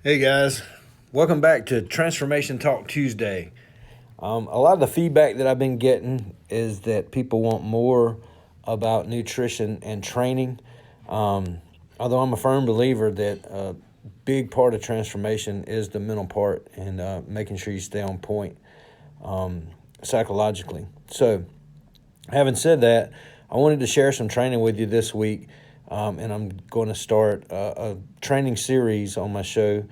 Hey guys, welcome back to Transformation Talk Tuesday. A lot of the feedback that I've been getting is that people want more about nutrition and training. Although I'm a firm believer that a big part of transformation is the mental part and making sure you stay on point psychologically. So, having said that, I wanted to share some training with you this week. And I'm going to start a training series on my show.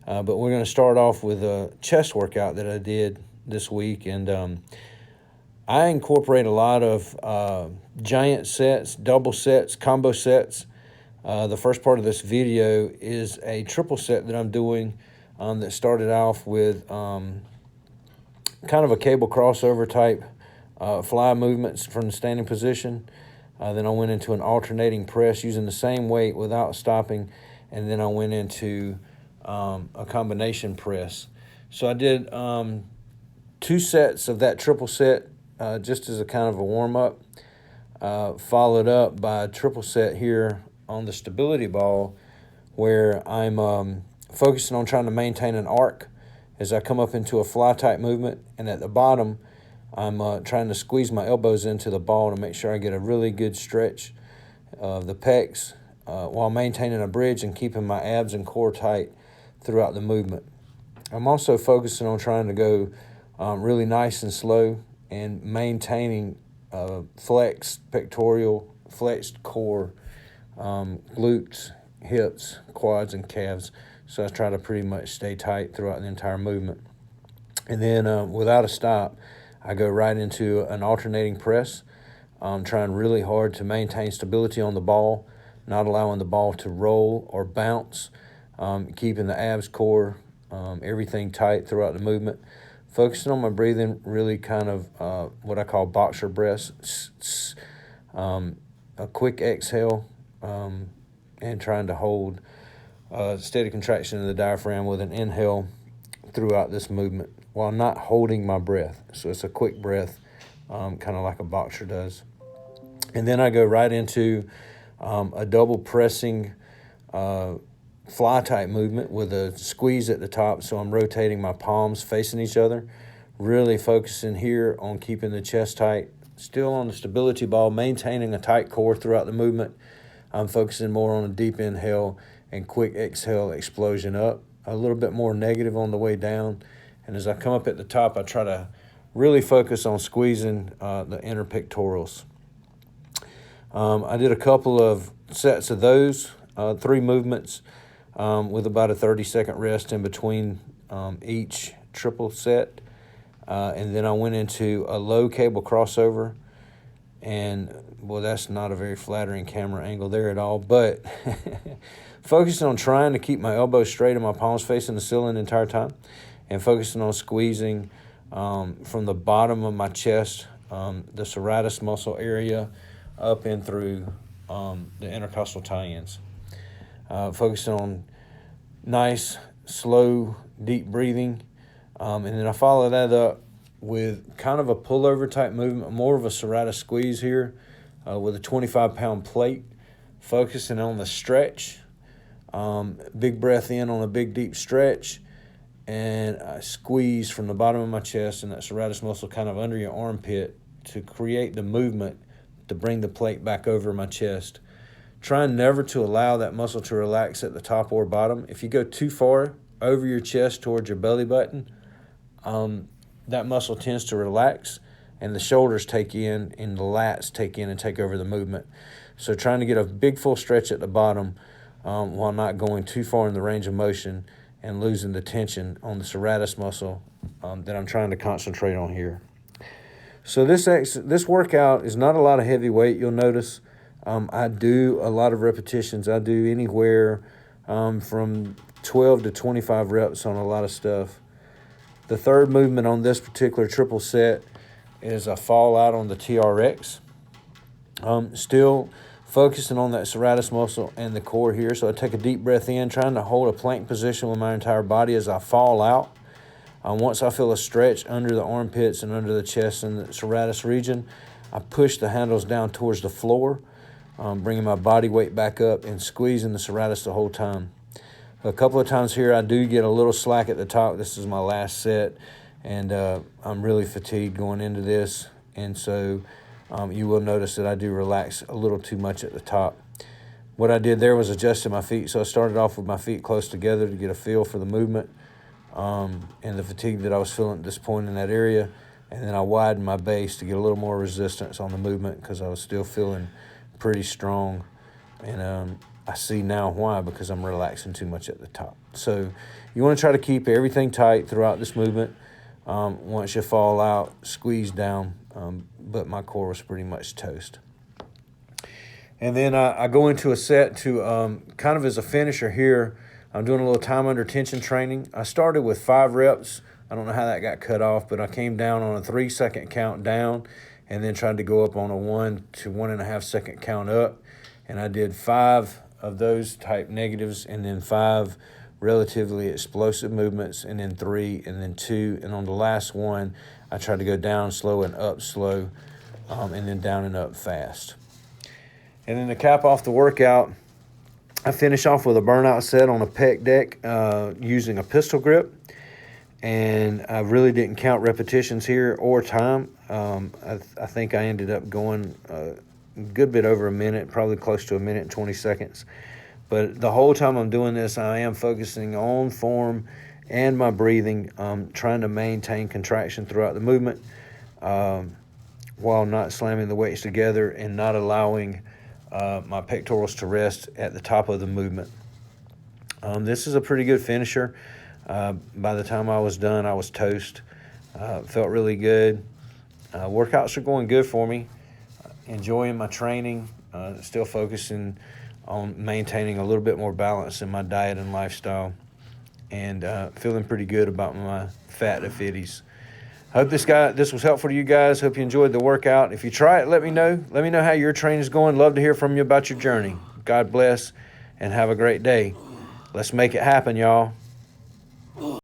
But we're going to start off with a chest workout that I did this week. And I incorporate a lot of giant sets, double sets, combo sets. The first part of this video is a triple set that I'm doing that started off with kind of a cable crossover type fly movements from the standing position. Then I went into an alternating press using the same weight without stopping. And then I went into a combination press. So I did 2 sets of that triple set just as a kind of a warm-up, followed up by a triple set here on the stability ball where I'm focusing on trying to maintain an arc as I come up into a fly type movement. And at the bottom, I'm trying to squeeze my elbows into the ball to make sure I get a really good stretch of the pecs while maintaining a bridge and keeping my abs and core tight throughout the movement. I'm also focusing on trying to go really nice and slow and maintaining flexed pectoral, flexed core, glutes, hips, quads, and calves. So I try to pretty much stay tight throughout the entire movement. And then without a stop, I go right into an alternating press, trying really hard to maintain stability on the ball, not allowing the ball to roll or bounce, keeping the abs, core, everything tight throughout the movement. Focusing on my breathing, really kind of what I call boxer breaths, a quick exhale, and trying to hold steady contraction of the diaphragm with an inhale throughout this movement while not holding my breath. So it's a quick breath, kind of like a boxer does. And then I go right into a double pressing fly type movement with a squeeze at the top. So I'm rotating my palms facing each other, really focusing here on keeping the chest tight, still on the stability ball, maintaining a tight core throughout the movement. I'm focusing more on a deep inhale and quick exhale explosion up, a little bit more negative on the way down. And as I come up at the top, I try to really focus on squeezing the inner pectorals. I did a couple of sets of those, 3 movements with about a 30-second rest in between each triple set. And then I went into a low cable crossover. And, well, that's not a very flattering camera angle there at all. But focusing on trying to keep my elbows straight and my palms facing the ceiling the entire time. And focusing on squeezing from the bottom of my chest, the serratus muscle area, up and through the intercostal tie-ins. Focusing on nice, slow, deep breathing. And then I follow that up with kind of a pullover type movement, more of a serratus squeeze here with a 25-pound plate, focusing on the stretch. Big breath in on a big, deep stretch. And I squeeze from the bottom of my chest and that serratus muscle kind of under your armpit to create the movement to bring the plate back over my chest. Trying never to allow that muscle to relax at the top or bottom. If you go too far over your chest towards your belly button, that muscle tends to relax and the shoulders take in and the lats take in and take over the movement. So trying to get a big full stretch at the bottom while not going too far in the range of motion and losing the tension on the serratus muscle that I'm trying to concentrate on here. So this workout is not a lot of heavy weight. You'll notice I do a lot of repetitions. I do anywhere from 12 to 25 reps on a lot of stuff. The third movement on this particular triple set is a fall out on the TRX. Still focusing on that serratus muscle and the core here. So I take a deep breath in, trying to hold a plank position with my entire body as I fall out. Once I feel a stretch under the armpits and under the chest and the serratus region, I push the handles down towards the floor, bringing my body weight back up and squeezing the serratus the whole time. A couple of times here I do get a little slack at the top. This is my last set, and I'm really fatigued going into this, and so you will notice that I do relax a little too much at the top. What I did there was adjusted my feet, so I started off with my feet close together to get a feel for the movement and the fatigue that I was feeling at this point in that area, and then I widened my base to get a little more resistance on the movement because I was still feeling pretty strong, and I see now why, because I'm relaxing too much at the top. So you want to try to keep everything tight throughout this movement. Once you fall out, squeeze down, but my core was pretty much toast. And then I go into a set to kind of as a finisher here. I'm doing a little time under tension training. I started with 5 reps. I don't know how that got cut off, but I came down on a 3-second count down and then tried to go up on a 1 to 1.5 second count up. And I did 5 of those type negatives, and then 5 relatively explosive movements, and then 3, and then 2. And on the last one, I tried to go down slow and up slow, and then down and up fast. And then to cap off the workout, I finish off with a burnout set on a pec deck using a pistol grip. And I really didn't count repetitions here or time. I think I ended up going a good bit over a minute, probably close to 1 minute and 20 seconds. But the whole time I'm doing this, I am focusing on form and my breathing, trying to maintain contraction throughout the movement while not slamming the weights together and not allowing my pectorals to rest at the top of the movement. This is a pretty good finisher. By the time I was done, I was toast. Felt really good. Workouts are going good for me. Enjoying my training. Still focusing on maintaining a little bit more balance in my diet and lifestyle. And feeling pretty good about my fat to fitties. Hope this was helpful to you guys. Hope you enjoyed the workout. If you try it, let me know. Let me know how your training is going. Love to hear from you about your journey. God bless and have a great day. Let's make it happen, y'all.